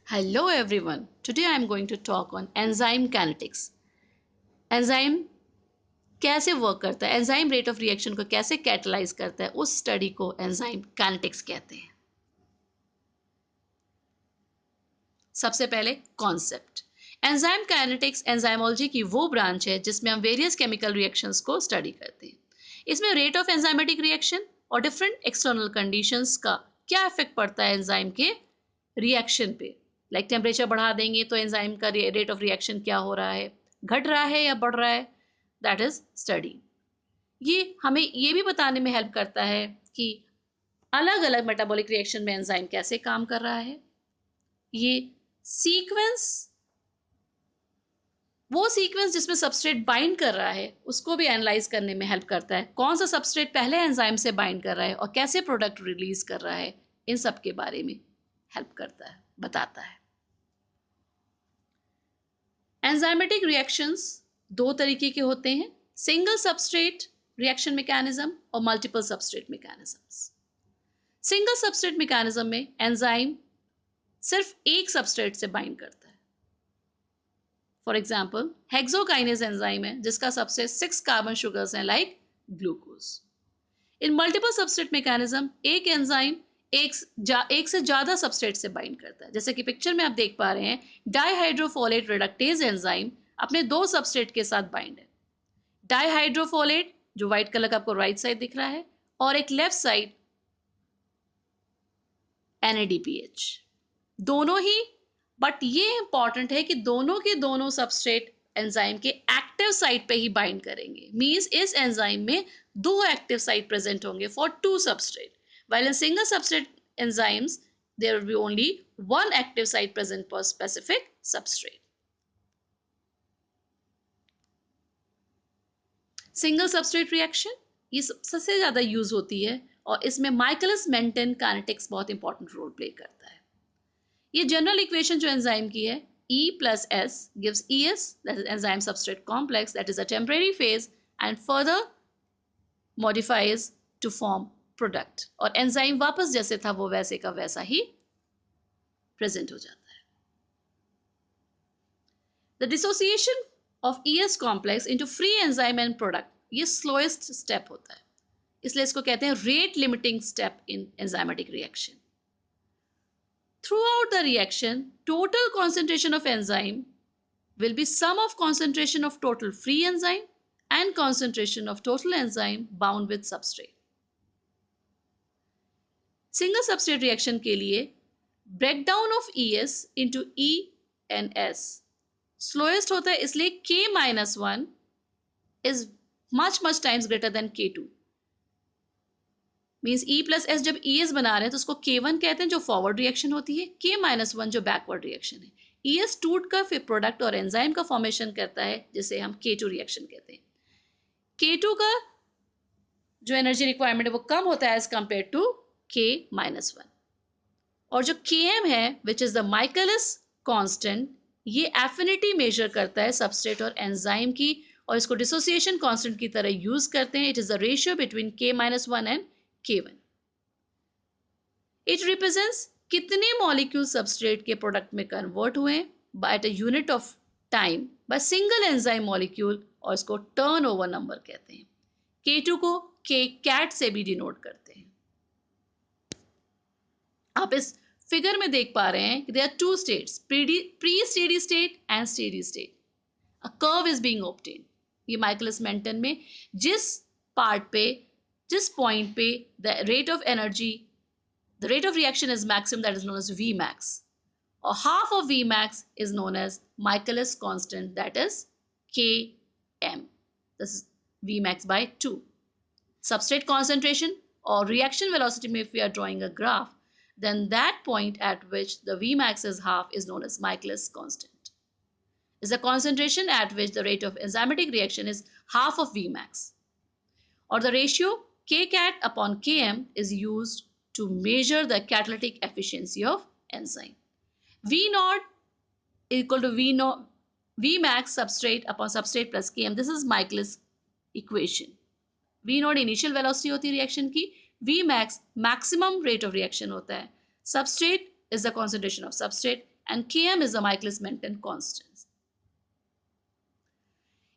Hello everyone. Today I am going to talk on enzyme kinetics. Enzyme कैसे work करता है, enzyme rate of reaction को कैसे catalyse करता है, उस स्टडी को एंजाइम काइनेटिक्स कहते हैं। सबसे पहले कॉन्सेप्ट। एंजाइम काइनेटिक्स एंजाइमोलॉजी की वो ब्रांच है जिसमें हम वेरियस केमिकल रिएक्शंस को स्टडी करते हैं। इसमें रेट ऑफ एंजाइमेटिक रिएक्शन और डिफरेंट एक्सटर्नल कंडीशंस का क्या इफेक्ट पड़ता है एंजाइम के रिएक्शन पे। लाइक टेम्परेचर बढ़ा देंगे तो एंजाइम का रेट ऑफ रिएक्शन क्या हो रहा है, घट रहा है या बढ़ रहा है, दैट इज स्टडी। ये हमें ये भी बताने में हेल्प करता है कि अलग अलग मेटाबॉलिक रिएक्शन में एंजाइम कैसे काम कर रहा है। ये सीक्वेंस, वो सीक्वेंस जिसमें सबस्ट्रेट बाइंड कर रहा है उसको भी एनालाइज करने में हेल्प करता है। कौन सा सबस्ट्रेट पहले एंजाइम से बाइंड कर रहा है और कैसे प्रोडक्ट रिलीज कर रहा है, इन सब के बारे में हेल्प करता है, बताता है। एंजाइमेटिक रिएक्शंस दो तरीके के होते हैं, सिंगल सबस्ट्रेट रिएक्शन मैकेनिज्म और multiple substrate mechanisms. Single substrate mechanism में एंजाइम सिर्फ एक सबस्ट्रेट से बाइंड करता है। फॉर एग्जाम्पल हेक्सोकाइनेज एंजाइम है जिसका सबसे 6 कार्बन शुगर्स हैं लाइक ग्लूकोज। इन मल्टीपल सबस्ट्रेट मैकेनिज्म एक एंजाइम एक से ज्यादा सबस्ट्रेट से बाइंड करता है। जैसे कि पिक्चर में आप देख पा रहे हैं, डाईहाइड्रोफोलेट रिडक्टेज एंजाइम अपने दो सबस्ट्रेट के साथ बाइंड है। डाईहाइड्रोफोलेट जो व्हाइट कलर का आपको राइट साइड दिख रहा है, और एक लेफ्ट साइड NADPH, दोनों ही, बट ये इंपॉर्टेंट है कि दोनों के दोनों सबस्ट्रेट एंजाइम के एक्टिव साइट पे ही बाइंड करेंगे। मींस इस एंजाइम में दो एक्टिव साइट प्रेजेंट होंगे for two substrate, while in single substrate enzymes there will be only one active site present per specific substrate. Single substrate reaction ये सबसे ज़्यादा यूज होती है और इसमें माइकलिस मेंटन काइनेटिक्स बहुत इंपॉर्टेंट रोल प्ले करता है। ये जनरल इक्वेशन जो एंजाइम की है, E plus S gives ES, that is enzyme substrate complex, that is a temporary phase and further modifies to form product, और एंजाइम वापस जैसे था वो वैसे का वैसा ही प्रेजेंट हो जाता है। The dissociation of ES complex into free enzyme and product, ये स्लोएस्ट स्टेप होता है, इसलिए इसको कहते हैं rate limiting step in enzymatic reaction. Throughout the reaction, total concentration of enzyme will be sum of concentration of total free enzyme and concentration of total enzyme bound with substrate. Single substrate reaction के लिए breakdown of ES into E and S slowest होता है, इसलिए K minus 1 is much times greater than K2. Means E plus S जब ES बना रहे हैं तो उसको K1 कहते हैं जो फॉरवर्ड रिएक्शन होती है, K माइनस 1 जो बैकवर्ड रिएक्शन है। ES टूट कर फिर प्रोडक्ट और एंजाइम का फॉर्मेशन करता है जिसे हम K2 रिएक्शन कहते हैं। K2 का जो एनर्जी रिक्वायरमेंट है वो कम होता है as compare to K minus 1, और जो Km है which is the Michaelis constant, ये एफिनिटी मेजर करता है सबस्ट्रेट और एंजाइम की, और इसको डिसोसिएशन कांस्टेंट की तरह यूज करते हैं। It is the ratio between K minus 1 and K1. It represents कितने मॉलिक्यूल सबस्ट्रेट के प्रोडक्ट में कन्वर्ट हुए by a unit of time by single enzyme molecule, और इसको टर्न ओवर नंबर कहते हैं। K2 को K कैट से भी डिनोट करते हैं। आप इस फिगर में देख पा रहे हैं कि there are two states, pre steady state and steady state. A curve is being obtain. ये माइकलिस मेंटन में जिस पार्ट पे, जिस पॉइंट पे the rate of energy, the rate of reaction is maximum, that is known as Vmax, or half of Vmax is known as Michaelis constant, that is Km. This is Vmax by 2. Substrate concentration or reaction velocity, if we are drawing a graph, then that point at which the Vmax is half is known as Michaelis constant. Is the concentration at which the rate of enzymatic reaction is half of Vmax, or the ratio Kcat upon Km is used to measure the catalytic efficiency of enzyme. V naught equal to V max substrate upon substrate plus Km. This is Michaelis equation. V naught initial velocity होती है reaction की, V max maximum rate of reaction होता है, substrate is the concentration of substrate, and Km is the Michaelis-Menten constant.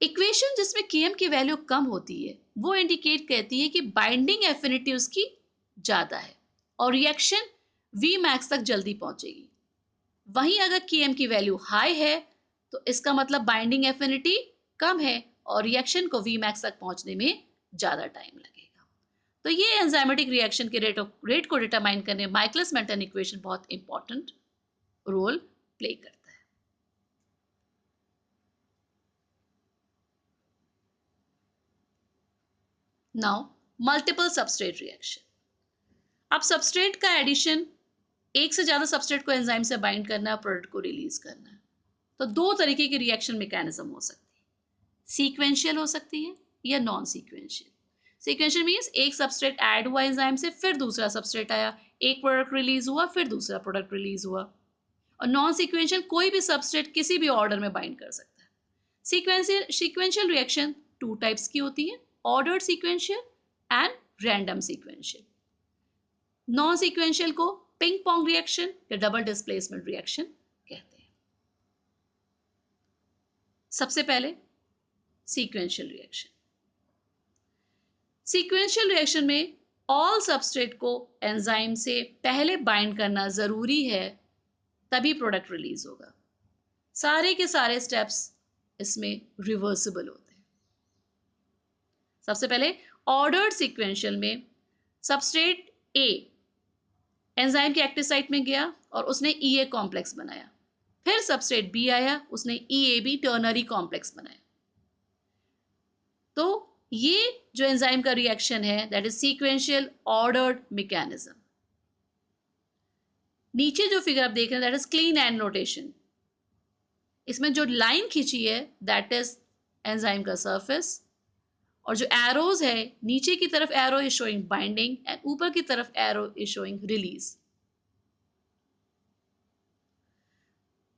Equation जिसमें Km की value कम होती है वो इंडिकेट करती है कि बाइंडिंग एफिनिटी उसकी ज़्यादा है और रिएक्शन Vmax तक जल्दी पहुंचेगी। वहीं अगर Km की वैल्यू हाई है तो इसका मतलब बाइंडिंग एफिनिटी कम है और रिएक्शन को Vmax तक पहुंचने में ज़्यादा टाइम लगेगा। तो ये एंजाइमेटिक रिएक्शन के रेट को डिटरमाइन करने माइकलिस-मेंटन इक्वेशन बहुत इंपॉर्टेंट रोल प्ले करता है। Now multiple substrate reaction. अब सबस्ट्रेट का एडिशन, एक से ज़्यादा सबस्ट्रेट को एंजाइम से बाइंड करना है, प्रोडक्ट को रिलीज करना है। तो दो तरीके की रिएक्शन मैकेनिज्म हो सकती है, सीक्वेंशियल हो सकती है या नॉन सीक्वेंशियल। सीक्वेंशियल मीन्स एक सबस्ट्रेट ऐड हुआ एंजाइम से, फिर दूसरा सबस्ट्रेट आया, एक प्रोडक्ट रिलीज हुआ, फिर दूसरा प्रोडक्ट रिलीज हुआ। और नॉन सीक्वेंशियल कोई भी सबस्ट्रेट किसी भी ऑर्डर में बाइंड कर सकता है। सीक्वेंशियल रिएक्शन टू टाइप्स की होती है, ordered sequential and random sequential. Non sequential को पिंग पोंग रिएक्शन या डबल डिस्प्लेसमेंट रिएक्शन कहते हैं। सबसे पहले सीक्वेंशियल रिएक्शन। सीक्वेंशियल रिएक्शन में ऑल सबस्ट्रेट को एंजाइम से पहले बाइंड करना जरूरी है, तभी प्रोडक्ट रिलीज होगा। सारे के सारे स्टेप्स इसमें रिवर्सिबल होते हैं। सबसे पहले ऑर्डर्ड सीक्वेंशियल में सबस्ट्रेट ए एंजाइम के एक्टिव साइट में गया और उसने ईए कॉम्प्लेक्स बनाया, फिर सबस्ट्रेट बी आया, उसने ईएबी टर्नरी कॉम्प्लेक्स बनाया। तो ये जो एंजाइम का रिएक्शन है that is sequential ordered mechanism. नीचे जो फिगर आप देख रहे हैं that is clean and notation. इसमें जो लाइन खींची है दैट इज एंजाइम का सरफेस, और जो एरोज है नीचे की तरफ arrow is showing binding and ऊपर की तरफ एरो इज शोइंग रिलीज।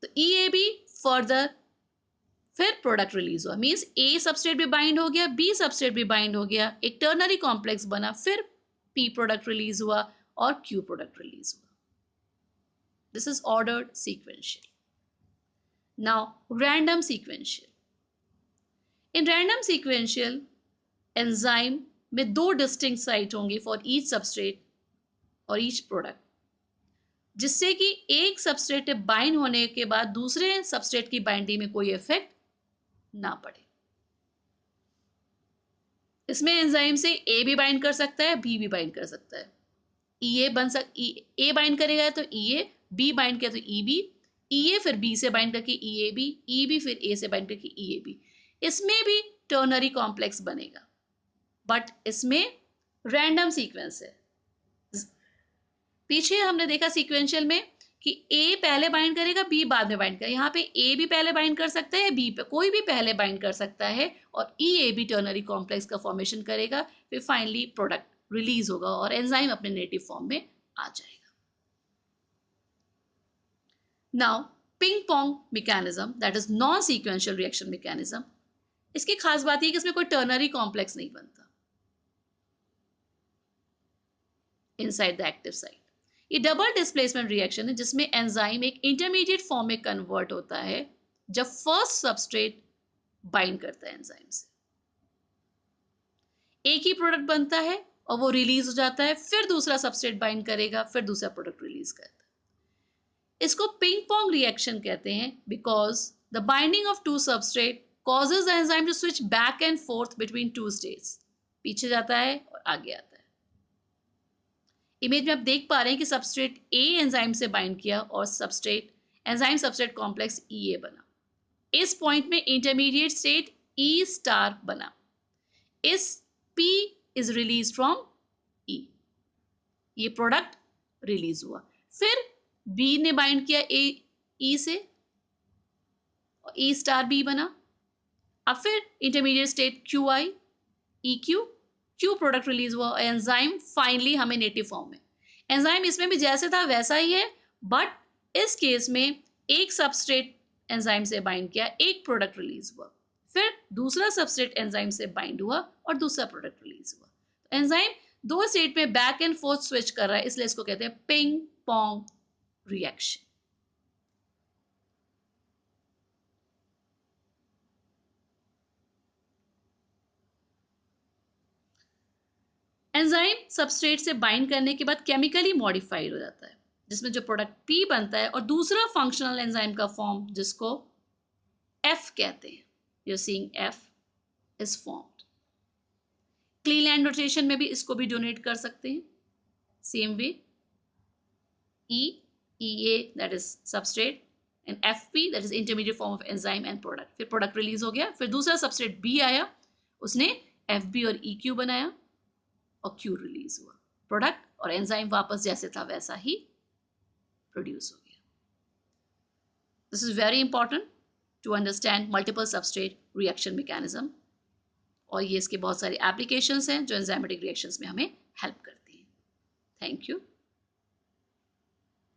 तो ईएबी फर्दर, फिर प्रोडक्ट रिलीज हुआ, मींस ए सबस्ट्रेट भी बाइंड हो गया, बी सबस्ट्रेट भी बाइंड हो गया, एक टर्नरी कॉम्प्लेक्स बना, फिर पी प्रोडक्ट रिलीज हुआ और क्यू प्रोडक्ट रिलीज हुआ। This is ordered sequential. Now random sequential. In random sequential enzyme में दो डिस्टिंक्ट साइट होंगी फॉर ईच सबस्ट्रेट और ईच प्रोडक्ट, जिससे कि एक सबस्ट्रेट बाइंड होने के बाद दूसरे सबस्ट्रेट की बाइंडिंग में कोई इफेक्ट ना पड़े। इसमें एंजाइम से ए भी बाइंड कर सकता है, बी भी बाइंड कर सकता है। ए बाइंड करेगा तो ईए, बी बाइंड किया तो ईबी, ईए फिर बी से बाइंड करके ईएबी, ईबी फिर ए से बाइंड करके ईएबी। इसमें भी टर्नरी कॉम्प्लेक्स बनेगा, बट इसमें रैंडम सीक्वेंस है। पीछे हमने देखा सीक्वेंशियल में कि ए पहले बाइंड करेगा, बी बाद में बाइंड करेगा। यहाँ पे ए भी पहले बाइंड कर सकता है, बी पे कोई भी पहले बाइंड कर सकता है और ई ए बी टर्नरी कॉम्प्लेक्स का फॉर्मेशन करेगा, फिर फाइनली प्रोडक्ट रिलीज होगा और एंजाइम अपने नेटिव फॉर्म में आ जाएगा। Now ping pong mechanism that is non sequential reaction mechanism. इसकी खास बात यह कि इसमें कोई टर्नरी कॉम्प्लेक्स नहीं बनता इनसाइड द एक्टिव साइट। ये डबल डिस्प्लेसमेंट रिएक्शन है जिसमें एंजाइम एक इंटरमीडिएट फॉर्म में कन्वर्ट होता है जब फर्स्ट सबस्ट्रेट बाइंड करता है एंजाइम से। एक ही प्रोडक्ट बनता है और वो रिलीज हो जाता है, फिर दूसरा सबस्ट्रेट बाइंड करेगा, फिर दूसरा प्रोडक्ट रिलीज करता है। इसको पिंग पोंग रिएक्शन कहते हैं because the binding of two substrate causes the enzyme to switch back and forth between two states। पीछे जाता है और आगे आता है। इमेज में आप देख पा रहे हैं कि सबस्ट्रेट ए एंजाइम से बाइंड किया और एंजाइम सबस्ट्रेट कॉम्प्लेक्स ईए बना। इस पॉइंट में इंटरमीडिएट स्टेट ई स्टार बना। इस पी इज रिलीज फ्रॉम ई, ये प्रोडक्ट रिलीज हुआ। फिर बी ने बाइंड किया ई से और ई स्टार बी बना। अब फिर intermediate state Q I, E Q, Q product release हुआ। एंजाइम फाइनली हमें नेटिव फॉर्म में। एंजाइम इसमें भी जैसे था वैसा ही है, बट इस केस में एक सबस्ट्रेट एंजाइम से बाइंड किया, एक प्रोडक्ट रिलीज हुआ, फिर दूसरा सबस्ट्रेट एंजाइम से बाइंड हुआ और दूसरा प्रोडक्ट रिलीज हुआ। तो एंजाइम दो स्टेट में बैक एंड फोर्थ स्विच कर रहा है, इसलिए इसको कहते हैं ping pong reaction. Enzyme substrate से बाइंड करने के बाद केमिकली मॉडिफाइड हो जाता है, जिसमें जो प्रोडक्ट पी बनता है और दूसरा फंक्शनल एंजाइम का फॉर्म जिसको एफ कहते हैं, you seeing F is formed. Cleland notation में भी इसको भी डोनेट कर सकते हैं, same way EA that is substrate and FP that is intermediate form of enzyme and product। फिर प्रोडक्ट रिलीज हो गया, फिर दूसरा सबस्ट्रेट B आया, उसने FB और EQ बनाया और Q रिलीज हुआ, प्रोडक्ट और एंजाइम वापस जैसे था वैसा ही प्रोड्यूस हो गया। This is very important to understand multiple substrate reaction mechanism, और ये इसके बहुत सारे एप्लीकेशंस हैं जो एंजाइमेटिक रिएक्शंस में हमें हेल्प करती हैं। Thank you.